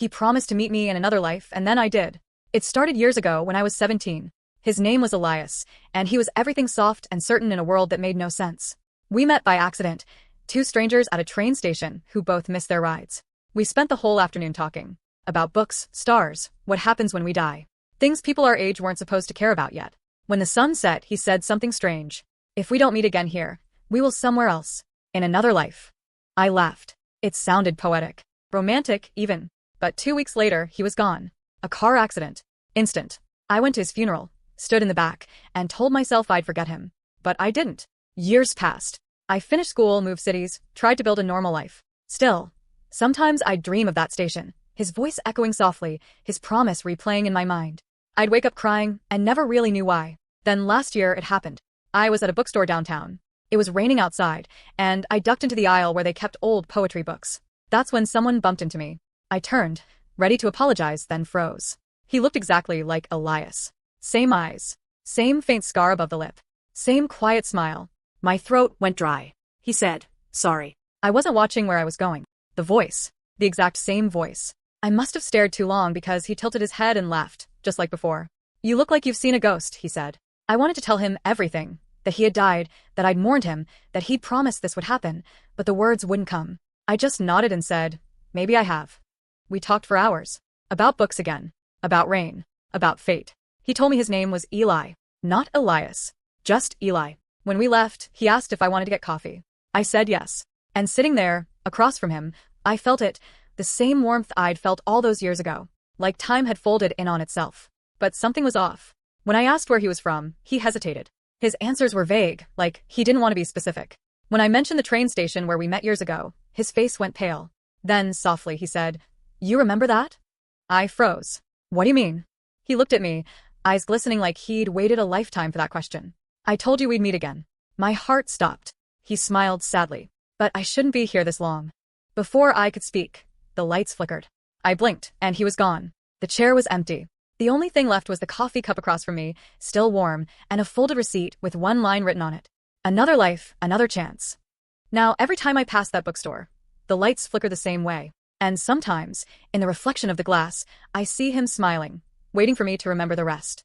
He promised to meet me in another life, and then I did. It started years ago when I was 17. His name was Elias, and he was everything soft and certain in a world that made no sense. We met by accident, two strangers at a train station who both missed their rides. We spent the whole afternoon talking about books, stars, what happens when we die. Things people our age weren't supposed to care about yet. When the sun set, he said something strange. If we don't meet again here, we will somewhere else, in another life. I laughed. It sounded poetic. Romantic, even. But 2 weeks later, he was gone. A car accident. Instant. I went to his funeral, stood in the back, and told myself I'd forget him. But I didn't. Years passed. I finished school, moved cities, tried to build a normal life. Still, sometimes I'd dream of that station, his voice echoing softly, his promise replaying in my mind. I'd wake up crying and never really knew why. Then last year it happened. I was at a bookstore downtown. It was raining outside, and I ducked into the aisle where they kept old poetry books. That's when someone bumped into me. I turned, ready to apologize, then froze. He looked exactly like Elias. Same eyes. Same faint scar above the lip. Same quiet smile. My throat went dry. He said, "Sorry." I wasn't watching where I was going. The voice. The exact same voice. I must have stared too long because he tilted his head and laughed, just like before. "You look like you've seen a ghost," he said. I wanted to tell him everything. That he had died, that I'd mourned him, that he'd promised this would happen, but the words wouldn't come. I just nodded and said, "Maybe I have." We talked for hours. About books again. About rain. About fate. He told me his name was Eli. Not Elias. Just Eli. When we left, he asked if I wanted to get coffee. I said yes. And sitting there, across from him, I felt it, the same warmth I'd felt all those years ago. Like time had folded in on itself. But something was off. When I asked where he was from, he hesitated. His answers were vague, like he didn't want to be specific. When I mentioned the train station where we met years ago, his face went pale. Then, softly, he said, "You remember that?" I froze. "What do you mean?" He looked at me, eyes glistening like he'd waited a lifetime for that question. "I told you we'd meet again." My heart stopped. He smiled sadly. "But I shouldn't be here this long." Before I could speak, the lights flickered. I blinked, and he was gone. The chair was empty. The only thing left was the coffee cup across from me, still warm, and a folded receipt with one line written on it. Another life, another chance. Now, every time I pass that bookstore, the lights flicker the same way. And sometimes, in the reflection of the glass, I see him smiling, waiting for me to remember the rest.